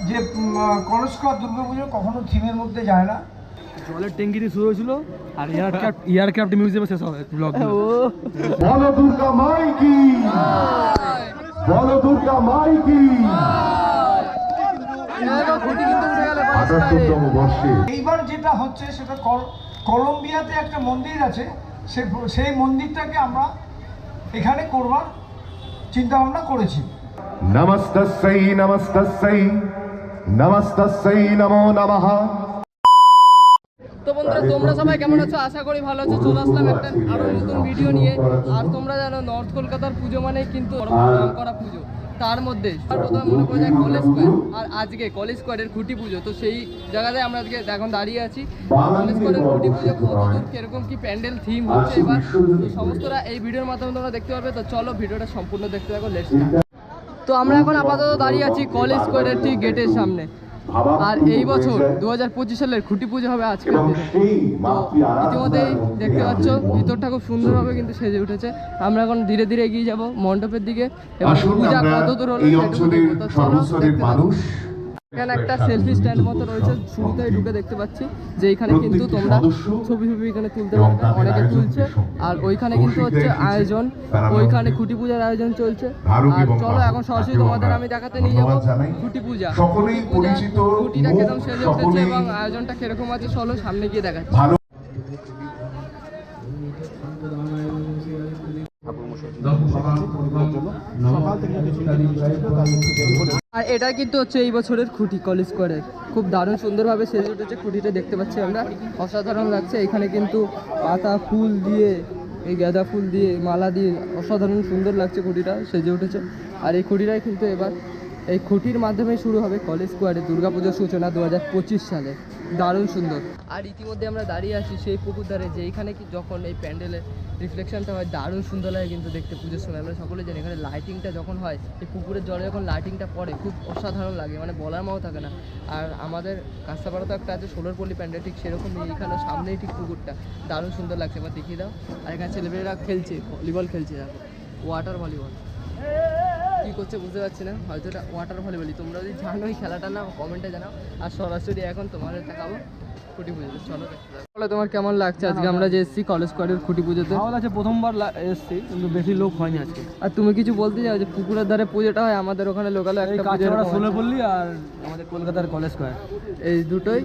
যে কলস্কর দুর্গাপুজো কখনো থিমের মধ্যে যায় না। জলের ট্যাঙ্কি দিয়ে শুরু হয়েছিল আর এয়ারক্রাফট মিউজিয়ামে শেষ হবে ব্লগ। বলো দুর্গা মাই কি, বলো দুর্গা মাই কি। ৭৮তম বর্ষে এইবার যেটা হচ্ছে সেটা কলম্বিয়াতে একটা মন্দির আছে, সেই মন্দিরটাকে আমরা এখানে করবার চিন্তা ভাবনা করেছি। নমস্তস্যৈ নমস্তস্যৈ নমস্তস্যৈ নমো নমঃ। তো বন্ধুরা, তোমরা সবাই কেমন আছো? আশা করি ভালো আছো। চলে আসলাম একটা আরো নতুন ভিডিও নিয়ে। আর তোমরা জানো নর্থ কলকাতার পুজো মানেই কিন্তু নাম করা পুজো। তার মধ্যে প্রথমে মনে পড়ে যায় কলেজ স্কোয়ার, আর আজকে কলেজ স্কোয়ারের খুঁটি পুজো। তো সেই জায়গাতে আমরা আজকে এখন দাঁড়িয়ে আছি। কলেজ স্কোয়ারের খুঁটি পুজো কতদূর, কিরকম কি প্যান্ডেল থিম হচ্ছে এবার, তো সমস্তটা এই ভিডিওর মাধ্যমে তোমরা দেখতে পারবে। তো চলো ভিডিওটা সম্পূর্ণ দেখতে থাকো, লেটস স্টার্ট। তো আমরা এখন আপাতত দাঁড়িয়ে আছি কলেজ স্কোয়ারের ঠিক গেটের সামনে। আর এই বছর 2025 সালের খুঁটি পুজো হবে আজকের দিনে। তো ইতিমধ্যেই দেখতে পাচ্ছ ভিতরটা খুব সুন্দরভাবে কিন্তু সেজে উঠেছে। আমরা এখন ধীরে ধীরে এগিয়ে যাব মণ্ডপের দিকে এবং পূজা কতদূর হলো এখানে একটা সেলফি স্ট্যান্ড মতো রয়েছে। শুরুতেই ঢুকে দেখতে পাচ্ছি যে এইখানে কিন্তু তোমরা ছবি এখানে তুলতে পারবে, অনেকে তুলছে। আর ওইখানে কিন্তু হচ্ছে আয়োজন, ওইখানে খুঁটি পূজার আয়োজন চলছে। আর চলো এখন সরাসরি তোমাদের আমি দেখাতে নিয়ে যাবো খুঁটি পূজা। খুঁটিটা কিরকম সেজে উঠেছে এবং আয়োজনটা কিরকম আছে, চলো সামনে গিয়ে দেখাচ্ছি। আর এটা কিন্তু হচ্ছে এই বছরের খুঁটি কলেজ স্কোয়ারের। খুব দারুণ সুন্দরভাবে সেজে উঠেছে খুঁটিটা, দেখতে পাচ্ছি আমরা, অসাধারণ লাগছে। এখানে কিন্তু পাতা ফুল দিয়ে, এই গাঁদা ফুল দিয়ে, মালা দিয়ে অসাধারণ সুন্দর লাগছে খুঁটিটা সেজে উঠেছে। আর এই খুঁটিটাই কিন্তু এবার এই খুঁটির মাধ্যমে শুরু হবে কলেজ স্কোয়ারে দুর্গাপুজোর সূচনা 2025 সালে। দারুণ সুন্দর। আর ইতিমধ্যে আমরা দাঁড়িয়ে আছি সেই পুকুর ধারে, যে এইখানে কি যখন এই প্যান্ডেলের রিফ্লেকশনটা হয় দারুণ সুন্দর লাগে কিন্তু দেখতে পুজোর সময়। আমরা সকলে জানি এখানে লাইটিংটা যখন হয়, এই পুকুরের জলে যখন লাইটিংটা পড়ে খুব অসাধারণ লাগে, মানে বলার মতো থাকে না। আর আমাদের কাঁচাপাড়া তো একটা আছে ষোলরপল্লী প্যান্ডেল, ঠিক সেরকমই এইখানে সামনেই ঠিক পুকুরটা দারুণ সুন্দর লাগছে। এবার দেখিয়ে দাও। আর এখানে ছেলেমেয়েরা খেলছে, ভলিবল খেলছে, দেখো ওয়াটার ভলিবল। কী করছে বুঝতে পারছি না, হয়তো এটা ওয়াটার ভলিবলই। তোমরা যদি জানো এই খেলাটা না, কমেন্টে জানাও। আর সরাসরি এখন তোমাদের দেখাবো খুঁটি পুজোতে, চলো দেখতে থাকো। বলো তোমার কেমন লাগছে আজকে আমরা যে এসেছি কলেজ স্কোয়ারের খুঁটি পুজোতে? ভালো লাগছে, প্রথমবার এসেছি কিন্তু বেশি লোক হয়নি আজকে। আর তুমি কিছু বলতে চাও যে পুকুরের ধারে পুজোটা হয়, আমাদের ওখানে লোকালে একটা কাঁচরাপাড়া ষোলরপল্লী আর আমাদের কলকাতার কলেজ স্কোয়ার, এই দুটোই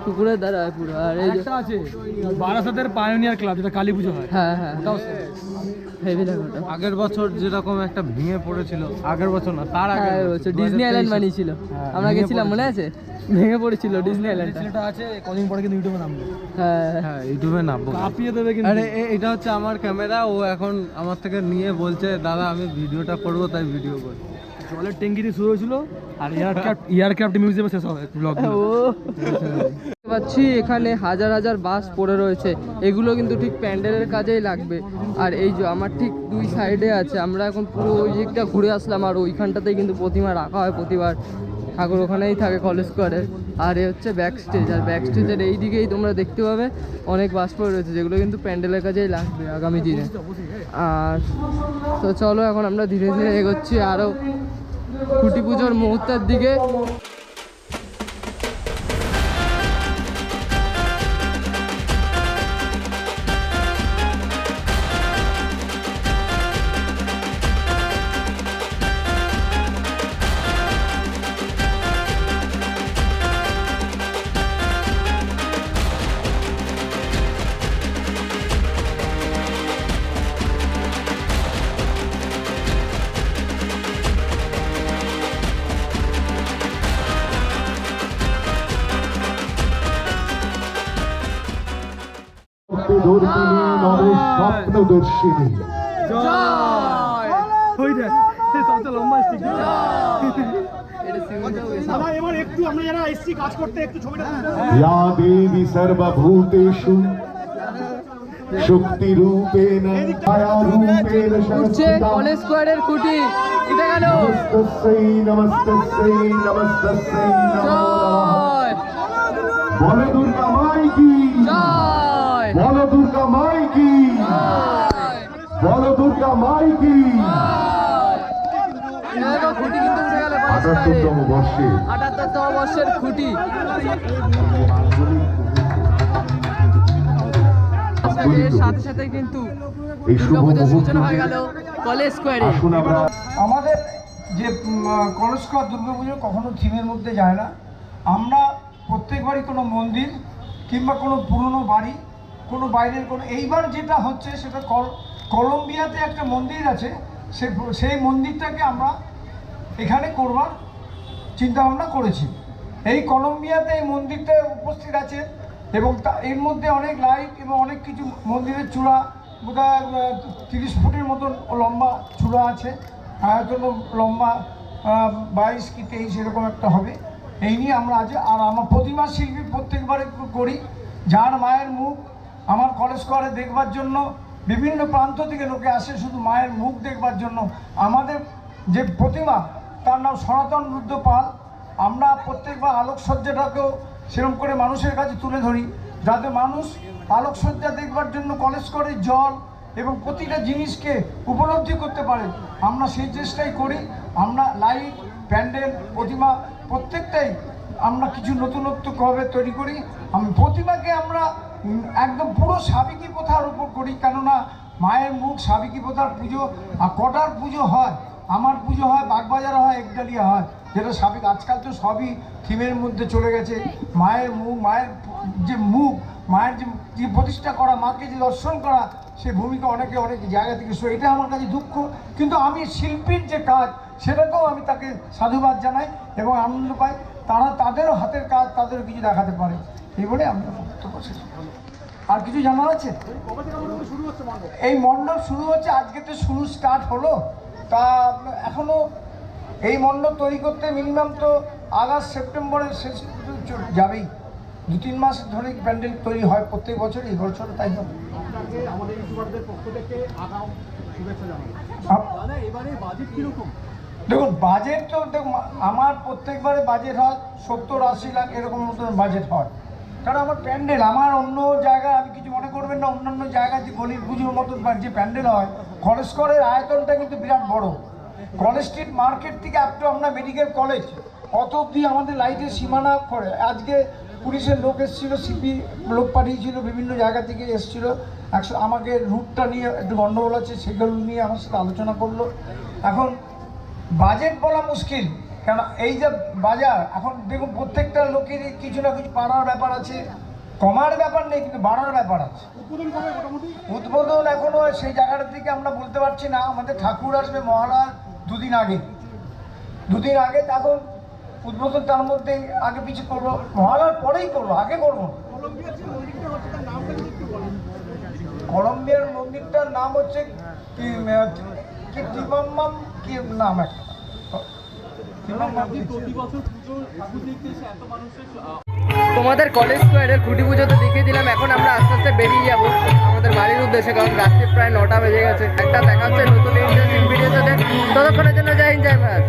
পুকুরের ধারে হয় পুরো। আর এই যে আছে বারাসাতের পায়োনিয়ার ক্লাব, যেটা কালী পুজো হয়। হ্যাঁ হ্যাঁ, ওটাও হেভি লাগে ওটা। আগের বছর যেরকম একটা ভেঙে পড়েছিল, আগের বছর না তার আগে বছর ডিজনি আইল্যান্ড বানিয়েছিল, আমরা গেছিলাম মনে আছে? ভেঙে পড়েছিল ডিজনি আইল্যান্ড। ছেলেটা আছে কদিন পরে কিন্তু ইউটিউবে নামবে। হ্যাঁ হ্যাঁ ইউটিউবে নামবো, কাঁপিয়ে দেবে কিন্তু। আরে এটা হচ্ছে আমার ক্যামেরা, ও এখন আমার থেকে নিয়ে বলছে দাদা আমি ভিডিওটা করবো, তাই ভিডিও করি। জলের ট্যাঙ্কি দিয়ে শুরু হয়েছিল আর এয়ারক্রাফট মিউজিয়ামে শেষ হবে ব্লগ। পাচ্ছি এখানে হাজার হাজার বাস পড়ে রয়েছে, এগুলো কিন্তু ঠিক প্যান্ডেলের কাজেই লাগবে। আর এই যে আমার ঠিক দুই সাইডে আছে, আমরা এখন পুরো ওই দিকটা ঘুরে আসলাম। আর ওইখানটাতেই কিন্তু প্রতিমা রাখা হয় প্রতিবার, ঠাকুর ওখানেই থাকে কলেজ স্কোয়ারে। আর এ হচ্ছে ব্যাক স্টেজ, আর ব্যাক স্টেজের এই দিকেই তোমরা দেখতে পাবে অনেক বাস পড়ে রয়েছে, যেগুলো কিন্তু প্যান্ডেলের কাজেই লাগবে আগামী দিনে। আর তো চলো এখন আমরা ধীরে ধীরে এগোচ্ছি আরও খুঁটি পুজোর মুহূর্তের দিকে। স্বপ্নদর্শিনী ইয়া দেবী সর্বভূতেষু শক্তি রূপেণ ছায়া রূপেণ উঠছে কলেজ স্কোয়ারের খুঁটি, উঠে গেল। নমস্তস্যৈ নমস্তস্যৈ নমস্তস্যৈ নমো নমঃ। বলো দুর্গা মাই কি, বলো দুর্গা মাই কি, বলো দুর্গা মাই কি। 78তম বর্ষে নববর্ষের খুঁটি। এর সাথে সাথে কিন্তু দুর্গাপুজোর সূচনা হয়ে গেল কলেজ স্কোয়ারে। আমাদের যে কলেজ স্কোয়ার দুর্গাপুজো কখনো থিমের মধ্যে যায় না। আমরা প্রত্যেকবারই কোনো মন্দির কিংবা কোনো পুরনো বাড়ি, কোনো বাইরের কোনো, এইবার যেটা হচ্ছে সেটা কলম্বিয়াতে একটা মন্দির আছে, সেই মন্দিরটাকে আমরা এখানে করবার চিন্তাভাবনা করেছি। এই কলম্বিয়াতে এই মন্দিরটা উপস্থিত আছে এবং এর মধ্যে অনেক লাইট এবং অনেক কিছু, মন্দিরের চূড়া বোধহয় 30 ফুটের মতন লম্বা চূড়া আছে, আয়তন লম্বা 22 কি 23 এরকম একটা হবে। এই নিয়ে আমরা আজ, আর আমার প্রতিমা শিল্পী প্রত্যেকবারে করি, যার মায়ের মুখ আমার কলেজ স্কোয়ারে দেখবার জন্য বিভিন্ন প্রান্ত থেকে লোকে আসে শুধু মায়ের মুখ দেখবার জন্য। আমাদের যে প্রতিমা তার নাম সনাতন রুদ্র পাল। আমরা প্রত্যেকবার আলোকসজ্জাটাকেও সেরকম করে মানুষের কাছে তুলে ধরি, যাতে মানুষ আলোকসজ্জা দেখবার জন্য কলেজ স্কোয়ারের জল এবং প্রতিটা জিনিসকে উপলব্ধি করতে পারে। আমরা সেই চেষ্টাই করি। আমরা লাইট, প্যান্ডেল, প্রতিমা প্রত্যেকটাই আমরা কিছু নতুনত্বভাবে তৈরি করি। প্রতিমাকে আমরা একদম পুরো সাবেকি প্রথার উপর করি, কেননা মায়ের মুখ সাবেকি প্রথার পুজো। আর কটার পুজো হয়, আমার পুজো হয়, বাগবাজার হয়, একডালিয়া হয়, যেটা সাবেক। আজকাল তো সবই থিমের মধ্যে চলে গেছে। মায়ের মুখ, মায়ের যে মুখ, মায়ের যে প্রতিষ্ঠা করা, মাকে যে দর্শন করা, সে ভূমিকা অনেকে অনেক জায়গা থেকে। এটা আমার কাছে দুঃখ, কিন্তু আমি শিল্পীর যে কাজ সেটাকেও আমি তাকে সাধুবাদ জানাই এবং আনন্দ পাই। তারা তাদেরও হাতের কাজ, তাদেরও কিছু দেখাতে পারে, এই বলে আমি বক্তব্য শেষ করলাম। আর কিছু জানার আছে? এই মণ্ডপ শুরু হচ্ছে, আজকে তো শুরু স্টার্ট হলো, তা এখনো এই মণ্ডপ তৈরি করতে মিনিমাম তো আগস্ট সেপ্টেম্বরের শেষ যাবেই। 2-3 মাস ধরে প্যান্ডেল তৈরি হয় প্রত্যেক বছর, এই বছর তাই হবে। দেখুন বাজেট তো দেখুন, আমার প্রত্যেকবারে বাজেট হয় 70-80 লাখ এরকম মতন বাজেট হয়, কারণ আমার প্যান্ডেল, আমার অন্য জায়গায় আপনি কিছু মনে করবেন না, অন্যান্য জায়গায় যে গলির পুজোর মতন যে প্যান্ডেল হয়, কলেজ স্কোয়ারের আয়তনটা কিন্তু বিরাট বড়। কলেজ স্ট্রিট মার্কেট থেকে আপ টু আমরা মেডিকেল কলেজ অত অব্দি আমাদের লাইটের সীমানা করে। আজকে পুলিশের লোক এসেছিলো, সিপি লোক পাঠিয়েছিল, বিভিন্ন জায়গা থেকে এসেছিলো। আমাকে রুটটা নিয়ে একটু গণ্ডগোল আছে, সেগুলো নিয়ে আমার সাথে আলোচনা করলো। এখন বাজেট বলা মুশকিল, কেন এই যে বাজার এখন দেখুন, প্রত্যেকটা লোকেরই কিছু না কিছু বাড়ার ব্যাপার আছে, কমার ব্যাপার নেই, কিন্তু বাড়ার ব্যাপার আছে। উদ্বোধন এখনো সেই জায়গাটার দিকে আমরা বলতে পারছি না। আমাদের ঠাকুর আসবে মহালয়ার 2 দিন আগে, তখন উদ্বোধন তার মধ্যে আগে পিছু করবো, মহালয়ার পরেই করবো, আগে করবো। কলম্বিয়ার মন্দিরটার নাম হচ্ছে কি টিমাম্মাম, কি নাম একটা। তোমাদের কলেজ স্কোয়ারের খুঁটি পুজো তো দেখিয়ে দিলাম, এখন আমরা আস্তে আস্তে বেরিয়ে যাবো আমাদের বাড়ির উদ্দেশ্যে, কারণ রাত্রি প্রায় 9টা বেজে গেছে। একটা দেখা হচ্ছে নতুন ইন্টারেস্টিং ভিডিওর সাথে, ততক্ষণের জন্য জয় হিন্দ, জয় ভারত।